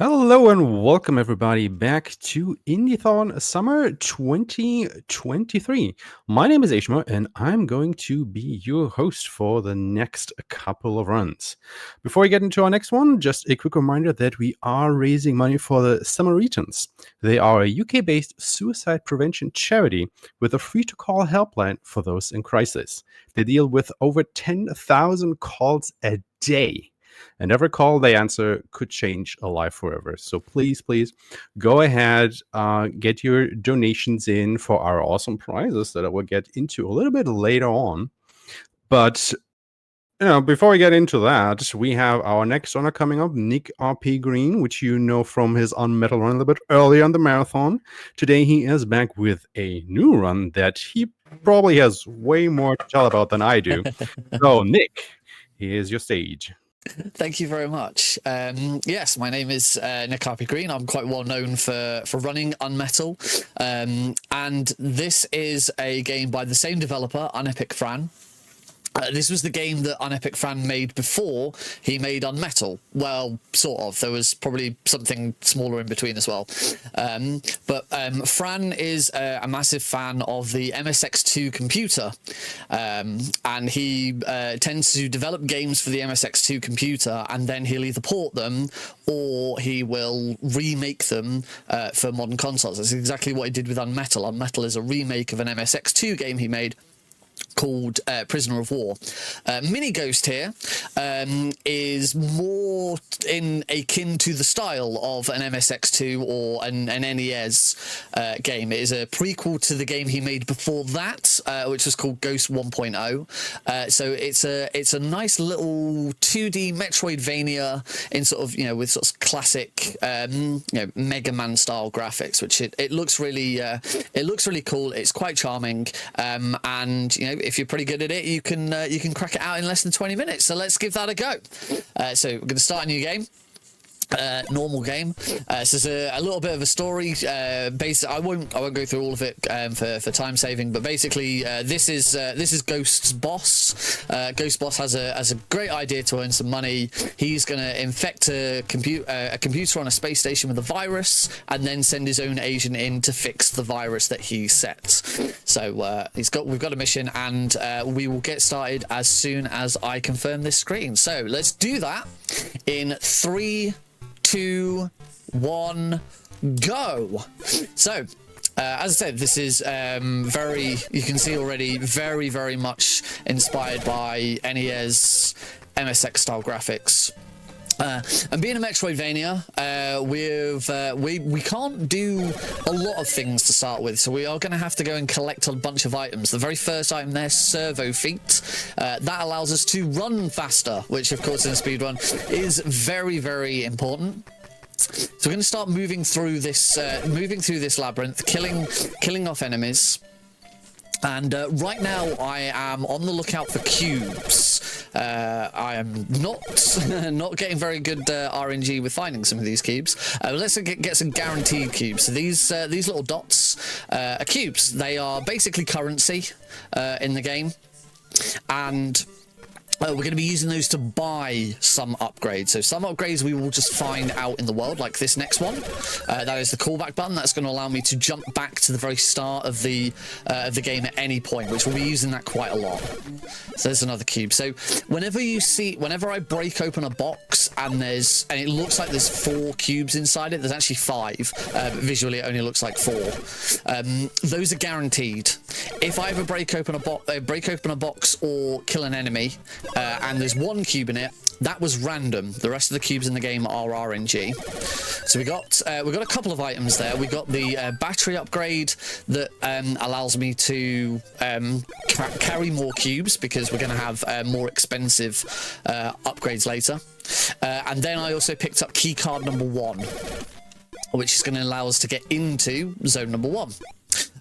Hello and welcome everybody back to Indiethon Summer 2023. My name is Ashma and I'm going to be your host for the next couple of runs. Before we get into our next one, just a quick reminder that we are raising money for the Samaritans. They are a UK-based suicide prevention charity with a free-to-call helpline for those in crisis. They deal with over 10,000 calls a day. And every call they answer could change a life forever. So please go ahead, get your donations in for our awesome prizes that I will get into a little bit later on. But before we get into that, we have our next runner coming up, NickRPGreen, which you know from his Unmetal run a little bit earlier in the marathon. Today he is back with a new run that he probably has way more to tell about than I do. So Nick, here's your stage. Thank you very much. Yes, my name is NickRPGreen. I'm quite well known for running Unmetal. And this is a game by the same developer, NickRPGreen. This was the game that NickRPGreen made before he made Unmetal. Well, sort of. There was probably something smaller in between as well. But Fran is a massive fan of the MSX2 computer. And he tends to develop games for the MSX2 computer, and then he'll either port them or he will remake them for modern consoles. That's exactly what he did with Unmetal. Unmetal is a remake of an MSX2 game he made called Prisoner of War. Mini Ghost here is more akin to the style of an MSX2 or an NES game. It is a prequel to the game he made before that, which was called Ghost 1.0. So it's a nice little 2D Metroidvania in sort of, with sort of classic Mega Man style graphics, which it looks really cool. It's quite charming, and if you're pretty good at it, you can crack it out in less than 20 minutes. So let's give that a go. So we're going to start a new game. Normal game. So there's a little bit of a story. I won't go through all of it for time saving. But basically, this is Ghost's boss. Ghost Boss has a great idea to earn some money. He's going to infect a computer on a space station with a virus, and then send his own agent in to fix the virus that he sets. So we've got a mission, and we will get started as soon as I confirm this screen. So let's do that in 3, 2, 1, go. So as I said, this is you can see already, very, very much inspired by NES MSX style graphics. And being a Metroidvania, we can't do a lot of things to start with, so we are going to have to go and collect a bunch of items. The very first item there, Servo Feet, that allows us to run faster, which of course in a speedrun is very, very important. So we're going to start moving through this labyrinth, killing off enemies. And right now I am on the lookout for cubes. I am not getting very good RNG with finding some of these cubes. Let's get some guaranteed cubes. So these little dots are cubes. They are basically currency in the game, and we're going to be using those to buy some upgrades. So some upgrades we will just find out in the world, like this next one. That is the callback button. That's going to allow me to jump back to the very start of the game at any point, which we'll be using that quite a lot. So there's another cube. So whenever I break open a box and it looks like there's 4 cubes inside it, there's actually 5. But visually it only looks like 4. Those are guaranteed. If I ever break open a box or kill an enemy, and there's 1 cube in it, that was random. The rest of the cubes in the game are RNG. So we got a couple of items there. We got the battery upgrade that allows me to carry more cubes, because we're going to have more expensive upgrades later. And then I also picked up keycard number 1, which is going to allow us to get into zone number 1.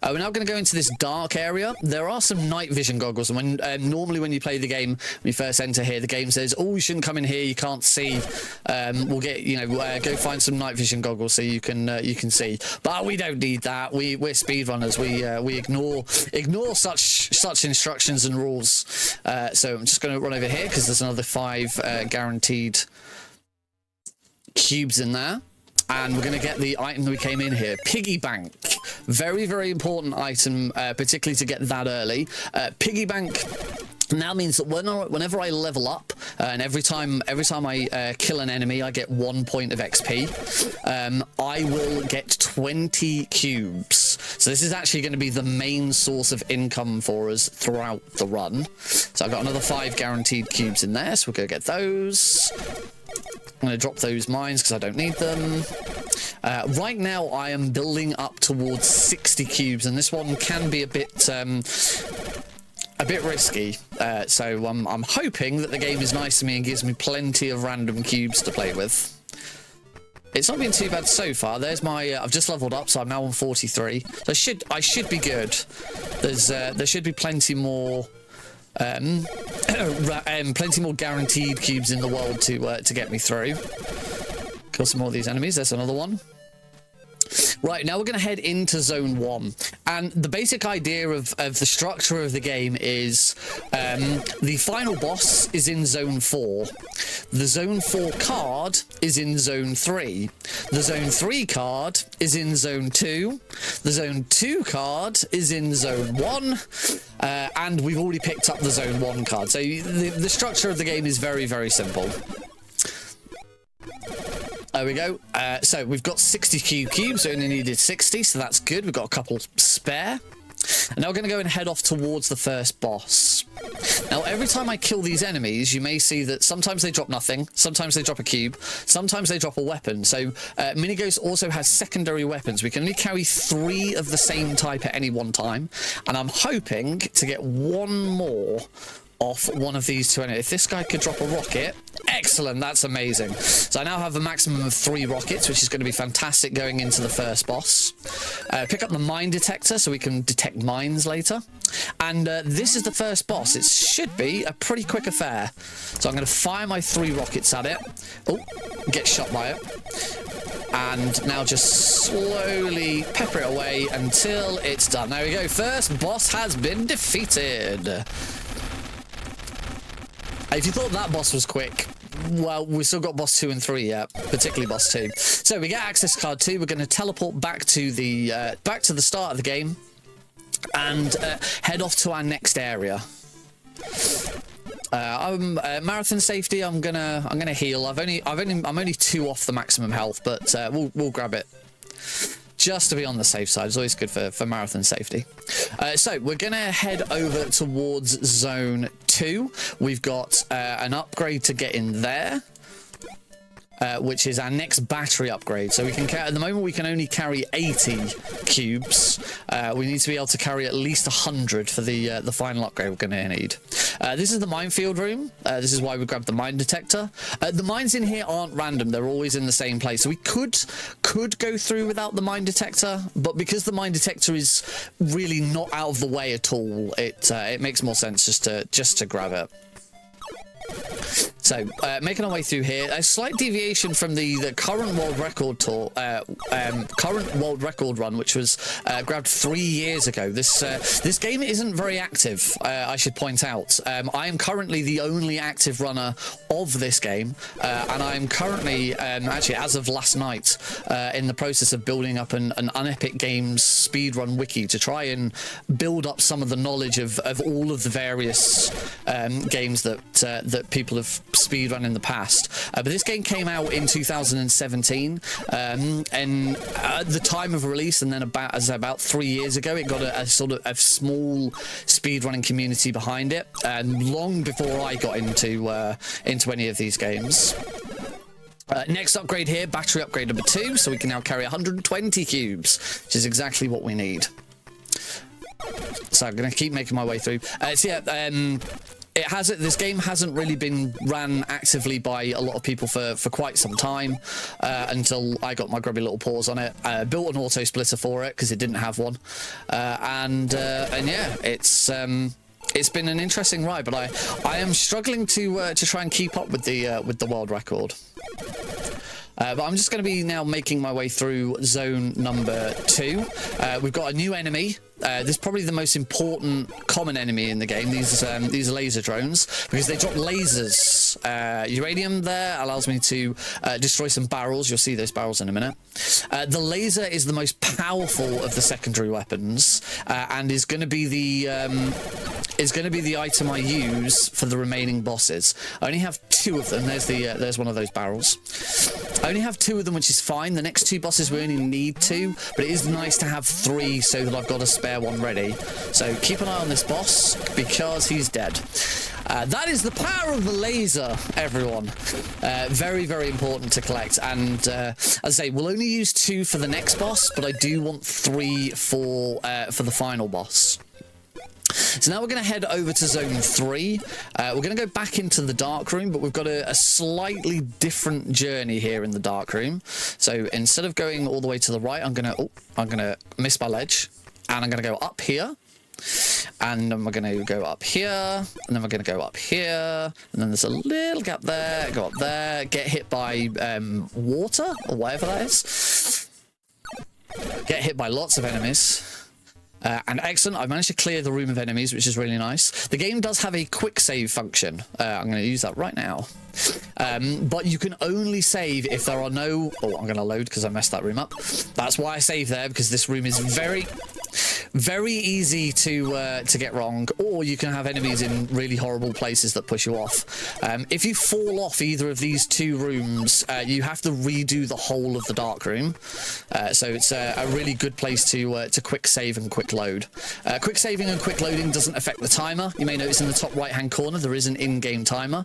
We're now going to go into this dark area. There are some night vision goggles, and normally when you play the game, when you first enter here, the game says, "Oh, you shouldn't come in here. You can't see." We'll get go find some night vision goggles so you can see. But we don't need that. We're speedrunners. We ignore such instructions and rules. So I'm just going to run over here because there's another 5 guaranteed cubes in there. and we're going to get the item that we came in here, Piggy Bank. Very, very important item, particularly to get that early. Piggy Bank now means that whenever I level up, and every time I kill an enemy, I get 1 point of XP. I will get 20 cubes. So this is actually going to be the main source of income for us throughout the run. So I've got another 5 guaranteed cubes in there, so we'll go get those. I'm going to drop those mines because I don't need them. Right now, I am building up towards 60 cubes, and this one can be a bit risky. So I'm hoping that the game is nice to me and gives me plenty of random cubes to play with. It's not been too bad so far. There's my I've just leveled up, so I'm now on 43. So I should be good. There should be plenty more plenty more guaranteed cubes in the world to get me through. Kill some more of these enemies. There's another one. Right, now we're going to head into Zone 1. And the basic idea of the structure of the game is the final boss is in Zone 4. The Zone 4 card is in Zone 3. The Zone 3 card is in Zone 2. The Zone 2 card is in Zone 1. And we've already picked up the Zone 1 card. So the structure of the game is very, very simple. There we go. So we've got 60 cubes. We only needed 60, so that's good. We've got a couple spare. And now we're going to go and head off towards the first boss. Now, every time I kill these enemies, you may see that sometimes they drop nothing, sometimes they drop a cube, sometimes they drop a weapon. So Minighost also has secondary weapons. We can only carry 3 of the same type at any one time. And I'm hoping to get 1 more off one of these 2 enemies. If this guy could drop a rocket, excellent, that's amazing. So I now have a maximum of 3 rockets, which is going to be fantastic going into the first boss. Pick up the mine detector so we can detect mines later. And this is the first boss. It should be a pretty quick affair. So I'm going to fire my 3 rockets at it. Oh, get shot by it. And now just slowly pepper it away until it's done. There we go. First boss has been defeated. If you thought that boss was quick, well, we've still got boss 2 and 3 yet, particularly boss 2. So we get access card 2. We're going to teleport back to the start of the game and head off to our next area. Marathon safety. I'm gonna heal. I'm only 2 off the maximum health, but we'll grab it. Just to be on the safe side. It's always good for marathon safety. So we're going to head over towards Zone 2. We've got an upgrade to get in there, which is our next battery upgrade. So we can at the moment we can only carry 80 cubes. We need to be able to carry at least 100 for the final upgrade we're going to need. This is the minefield room. This is why we grabbed the mine detector. The mines in here aren't random. They're always in the same place. So we could go through without the mine detector, but because the mine detector is really not out of the way at all, it makes more sense just to grab it. So, making our way through here, a slight deviation from the current world record tour, current world record run, which was grabbed 3 years ago. This game isn't very active, I should point out. I am currently the only active runner of this game, and I am currently, actually, as of last night, in the process of building up an Unepic Games speedrun wiki to try and build up some of the knowledge of all of the various games that people have speedrun in the past. But this game came out in 2017, and at the time of release, and then about 3 years ago, it got a sort of a small speedrunning community behind it, and long before I got into any of these games. Next upgrade here, battery upgrade number 2, so we can now carry 120 cubes, which is exactly what we need. So I'm going to keep making my way through. So yeah, this game hasn't really been ran actively by a lot of people for quite some time, until I got my grubby little paws on it. Built an auto splitter for it because it didn't have one, and yeah, it's been an interesting ride, but I am struggling to try and keep up with the world record. But I'm just going to be now making my way through zone number 2. We've got a new enemy. This is probably the most important common enemy in the game, these laser drones, because they drop lasers. Uranium there allows me to destroy some barrels. You'll see those barrels in a minute. The laser is the most powerful of the secondary weapons, and is going to be the item I use for the remaining bosses. I only have 2 of them. There's one of those barrels. I only have 2 of them, which is fine. The next 2 bosses we only need 2, but it is nice to have 3 so that I've got a spare one ready. So keep an eye on this boss because he's dead. That is the power of the laser, everyone. Very, very important to collect. And as I say, we'll only use 2 for the next boss, but I do want 3 for the final boss. So now we're going to head over to zone 3. We're going to go back into the dark room, but we've got a slightly different journey here in the dark room. So instead of going all the way to the right, I'm going to miss my ledge, and I'm going to go up here. And then we're going to go up here, and then we're going to go up here, and then there's a little gap there, go up there, get hit by water, or whatever that is. Get hit by lots of enemies. And excellent, I've managed to clear the room of enemies, which is really nice. The game does have a quick save function. I'm going to use that right now. But you can only save if there are no... Oh, I'm going to load because I messed that room up. That's why I save there, because this room is very easy to get wrong, or you can have enemies in really horrible places that push you off. If you fall off either of these 2 rooms, you have to redo the whole of the dark room. So it's a really good place to quick save and quick load. Quick saving and quick loading doesn't affect the timer. You may notice in the top right hand corner there is an in-game timer.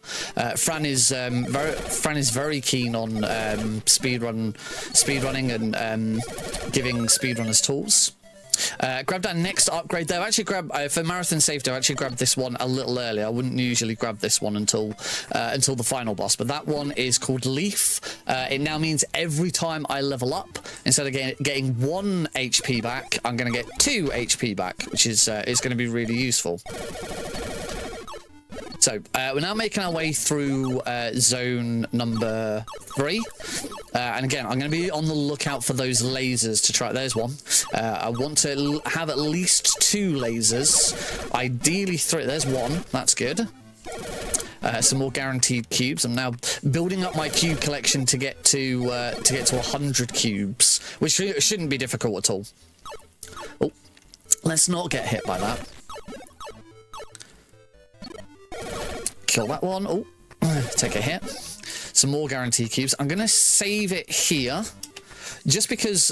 Fran is very keen on speedrunning and giving speedrunners tools. Grab that next upgrade there. I've actually grabbed for marathon safety. I actually grabbed this one a little earlier. I wouldn't usually grab this one until the final boss, but that one is called Leaf. It now means every time I level up, instead of getting 1 HP back, I'm going to get 2 HP back, which is going to be really useful. So we're now making our way through zone number 3. And again, I'm going to be on the lookout for those lasers to try. There's one. I want to have at least 2 lasers. Ideally 3. There's 1. That's good. Some more guaranteed cubes. I'm now building up my cube collection to get to 100 cubes, which shouldn't be difficult at all. Oh, let's not get hit by that. Kill that one. Oh, take a hit. Some more guaranteed cubes. I'm going to save it here, just because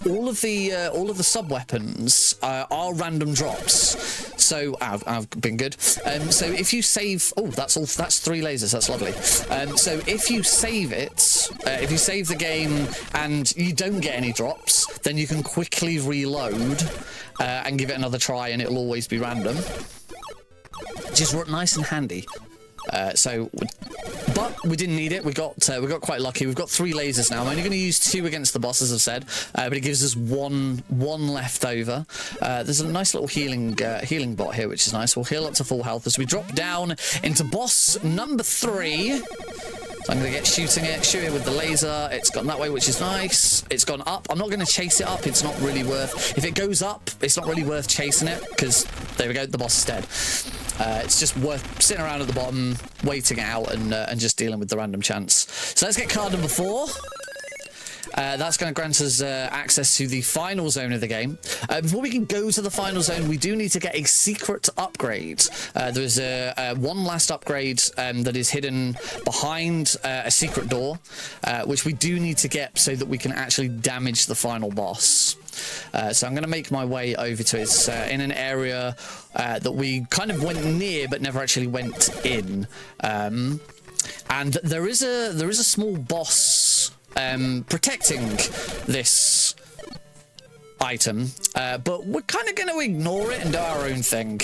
all of the sub weapons are random drops. So I've been good. So if you save, oh, that's 3 lasers. That's lovely. So if you save it, if you save the game and you don't get any drops, then you can quickly reload and give it another try, and it'll always be random. Just nice and handy. But we didn't need it. We got quite lucky. We've got 3 lasers now. I'm only going to use 2 against the boss, as I've said, but it gives us one left over. There's a nice little healing bot here, which is nice. We'll heal up to full health as we drop down into boss number 3. So I'm going to get shooting it with the laser. It's gone that way, which is nice. It's gone up. I'm not going to chase it up. It's not really worth... If it goes up, it's not really worth chasing it, because there we go, the boss is dead. It's just worth sitting around at the bottom, waiting it out, and just dealing with the random chance. So let's get card number 4. That's going to grant us access to the final zone of the game. Before we can go to the final zone, we do need to get a secret upgrade. There's one last upgrade that is hidden behind a secret door, which we do need to get so that we can actually damage the final boss. So I'm going to make my way over to it. It's in an area that we kind of went near but never actually went in. And there is a small boss protecting this item, but we're kind of going to ignore it and do our own thing,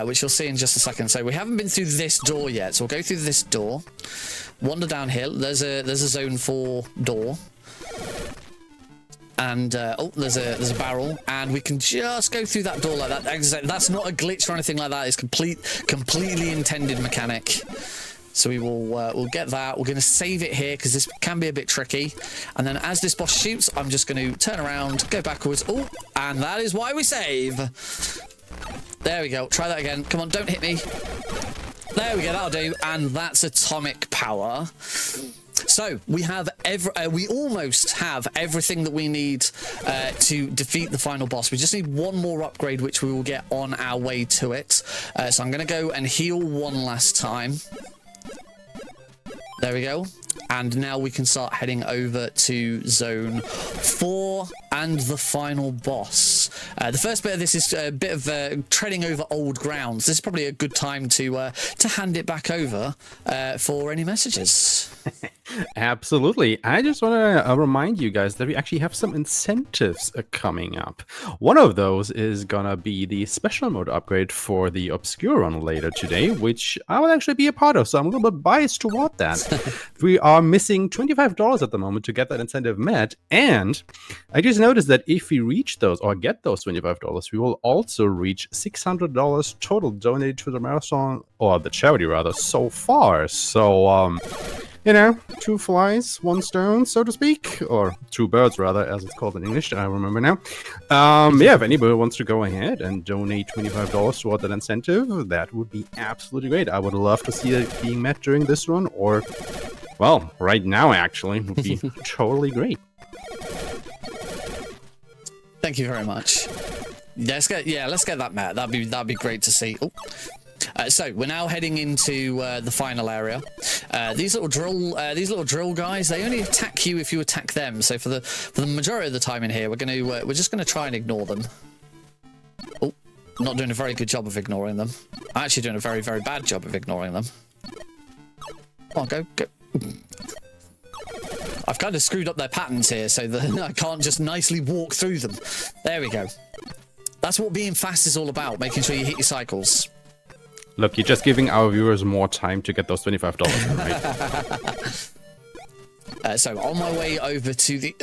which you'll see in just a second. So we haven't been through this door yet, so we'll go through this door, wander down here. There's a zone 4 door, and oh, there's a barrel, and we can just go through that door like that. That's not a glitch or anything like that. It's completely intended mechanic. So we will we'll get that. We're going to save it here because this can be a bit tricky. And then as this boss shoots, I'm just going to turn around, go backwards. Oh, and that is why we save. There we go. Try that again. Come on, don't hit me. There we go. That'll do. And that's atomic power. So we have we almost have everything that we need to defeat the final boss. We just need one more upgrade, which we will get on our way to it. So I'm going to go and heal one last time. There we go. And now we can start heading over to Zone 4 and the final boss. The first bit of this is a bit of treading over old grounds. This is probably a good time to hand it back over for any messages. Absolutely. I just want to remind you guys that we actually have some incentives coming up. One of those is gonna be the special mode upgrade for the Obscure run later today, which I will actually be a part of, so I'm a little bit biased toward that. We are missing $25 at the moment to get that incentive met, and I just noticed that if we reach those or get those $25, we will also reach $600 total donated to the marathon, or the charity rather, so far. So you know, two flies, one stone, so to speak, or two birds, rather, as it's called in English, I remember now. Yeah, if anybody wants to go ahead and donate $25 toward that incentive, that would be absolutely great. I would love to see it being met during this run, or, well, right now, actually, would be totally great. Thank you very much. Let's get that met. That'd be great to see. Oh. So we're now heading into the final area. These little drill guys, they only attack you if you attack them. So for the majority of the time in here, we're just gonna try and ignore them. Oh, I'm not doing a very good job of ignoring them. I'm actually doing a very, very bad job of ignoring them. Come on, go. I've kind of screwed up their patterns here so that I can't just nicely walk through them. There we go. That's what being fast is all about, making sure you hit your cycles. Look, you're just giving our viewers more time to get those $25, right? So on my way over to the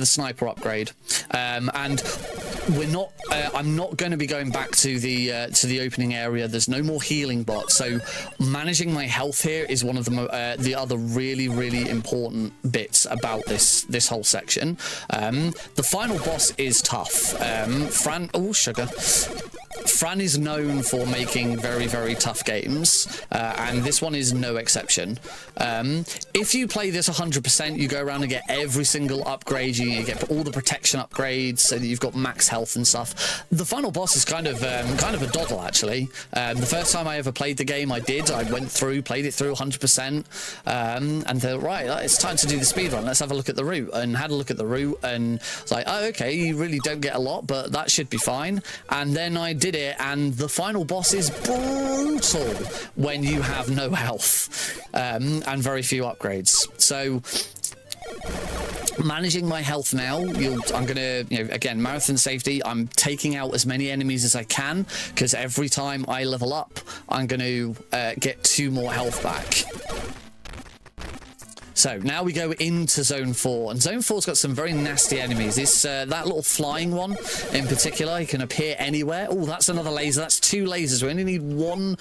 sniper upgrade, and I'm not going to be going back to the opening area. There's no more healing bots, so managing my health here is one of the other really, really important bits about this whole section. The final boss is tough. Fran is known for making very, very tough games, and this one is no exception. If you play this 100%, you go around and get every single upgrade, you get all the protection upgrades so that you've got max health and stuff. The final boss is kind of a doddle, actually. The first time I ever played the game, I went through, played it through 100%, and thought, right, it's time to do the speedrun. Let's have a look at the route, and had a look at the route, and it's like, oh, okay, you really don't get a lot, but that should be fine. And then I did it, and the final boss is brutal when you have no health and very few upgrades. So managing my health now, I'm gonna, again, marathon safety, I'm taking out as many enemies as I can, because every time I level up, I'm gonna get 2 more health back. So now we go into Zone 4, and Zone 4's got some very nasty enemies. This that little flying one in particular, he can appear anywhere. Oh, that's another laser. That's 2 lasers. We only need one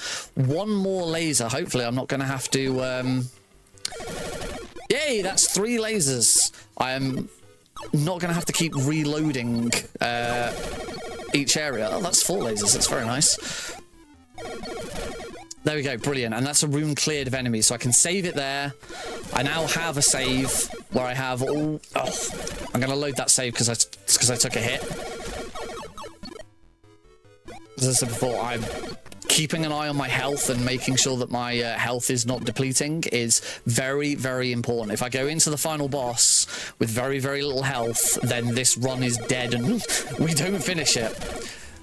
more laser. Hopefully, I'm not going to have to. Yay! That's 3 lasers. I am not going to have to keep reloading each area. Oh, that's 4 lasers. That's very nice. There we go, brilliant. And that's a room cleared of enemies, so I can save it there. I now have a save where I have all... Oh, I'm going to load that save because I took a hit. As I said before, I'm keeping an eye on my health and making sure that my health is not depleting is very, very important. If I go into the final boss with very, very little health, then this run is dead and we don't finish it.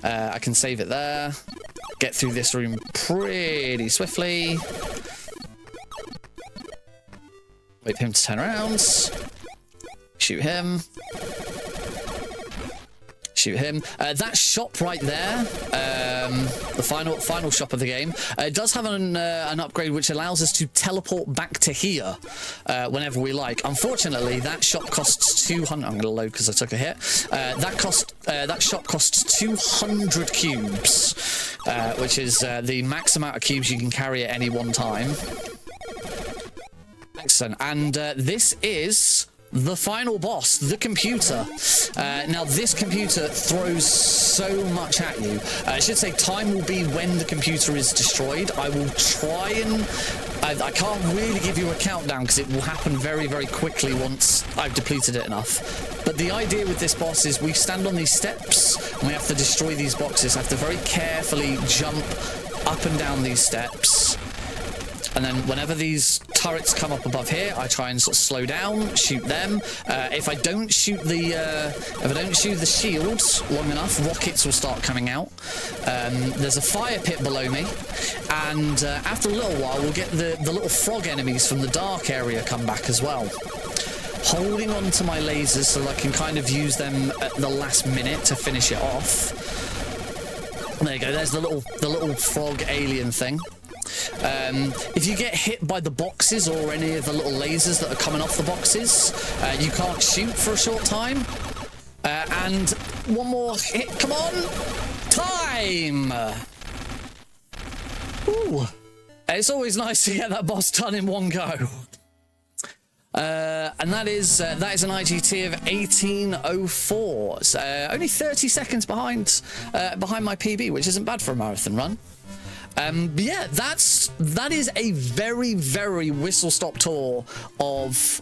I can save it there. Get through this room pretty swiftly. Wait for him to turn around. Shoot him. shoot him. That shop right there, the final shop of the game, does have an upgrade which allows us to teleport back to here whenever we like. Unfortunately, that shop costs 200. I'm going to load because I took a hit. That shop costs 200 cubes, which is the max amount of cubes you can carry at any one time. Excellent. And this is the final boss, the computer. Now, this computer throws so much at you. I should say time will be when the computer is destroyed. I will try and... I can't really give you a countdown because it will happen very, very quickly once I've depleted it enough. But the idea with this boss is we stand on these steps and we have to destroy these boxes. I have to very carefully jump up and down these steps. And then whenever these turrets come up above here, I try and sort of slow down, shoot them. If I don't shoot the shields long enough, rockets will start coming out. There's a fire pit below me, and after a little while, we'll get the little frog enemies from the dark area come back as well. Holding on to my lasers so I can kind of use them at the last minute to finish it off. There you go. There's the little frog alien thing. If you get hit by the boxes or any of the little lasers that are coming off the boxes, you can't shoot for a short time. And one more hit, come on! Time! Ooh. It's always nice to get that boss done in one go. And that is an IGT of 18:04. So, only 30 seconds behind my PB, which isn't bad for a marathon run. But yeah, that is a very, very whistle-stop tour of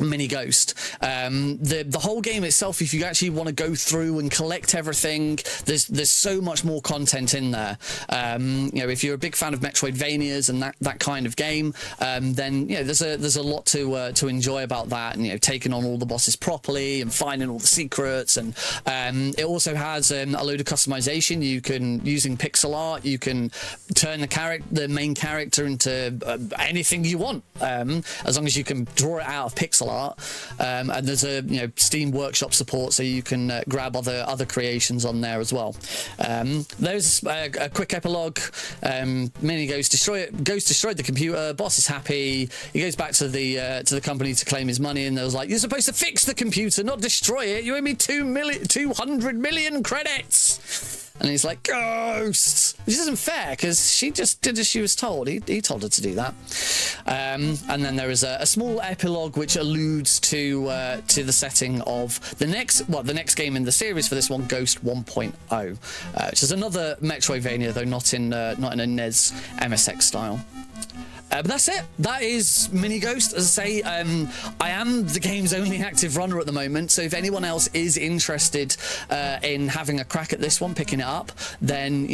Mini Ghost. The whole game itself, if you actually want to go through and collect everything, there's so much more content in there. You know, if you're a big fan of Metroidvanias and that kind of game, then you know there's a lot to enjoy about that, and you know, taking on all the bosses properly and finding all the secrets. And it also has a load of customization. You can, using pixel art, you can turn the main character into anything you want, as long as you can draw it out of pixel art. And there's a Steam Workshop support, so you can grab other creations on there as well. There's a quick epilogue. Mini Ghost destroyed the computer. Boss is happy. He goes back to the company to claim his money, and they was like, "You're supposed to fix the computer, not destroy it. You owe me 200 million credits." And he's like, "Ghost!" Which isn't fair, because she just did as she was told. He told her to do that. And then there is a small epilogue which alludes to the setting of the next game in the series for this one, Ghost 1.0, which is another Metroidvania, though not in a NES MSX style. But that's it. That is Mini Ghost. As I say, I am the game's only active runner at the moment, so if anyone else is interested in having a crack at this one, picking it up, then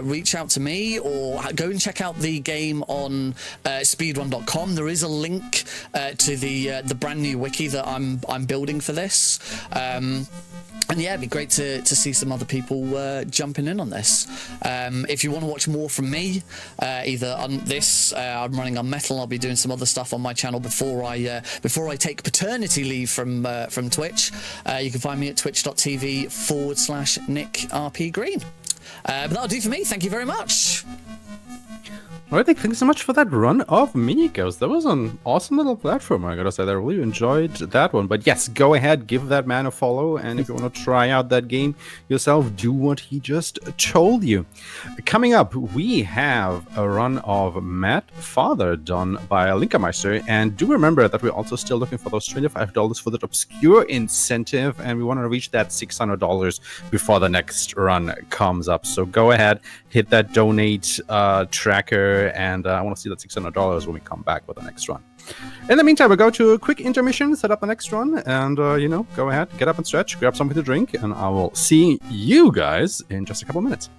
reach out to me or go and check out the game on speedrun.com. There is a link to the brand new wiki that I'm building for this. And yeah, it'd be great to see some other people jumping in on this. If you want to watch more from me, either on this, I'm running on Metal. I'll be doing some other stuff on my channel before I take paternity leave from Twitch. You can find me at twitch.tv/NickRPGreen. But that'll do for me. Thank you very much. All right, thanks so much for that run of Mini Ghost. That was an awesome little platformer, I gotta say. I really enjoyed that one. But yes, go ahead, give that man a follow. And if you want to try out that game yourself, do what he just told you. Coming up, we have a run of Mad Father done by Linkermeister. And do remember that we're also still looking for those $25 for that obscure incentive. And we want to reach that $600 before the next run comes up. So go ahead, hit that donate tracker. And I want to see that $600 when we come back with the next run. In the meantime, we'll go to a quick intermission, set up the next run, and go ahead, get up and stretch, grab something to drink, and I will see you guys in just a couple minutes.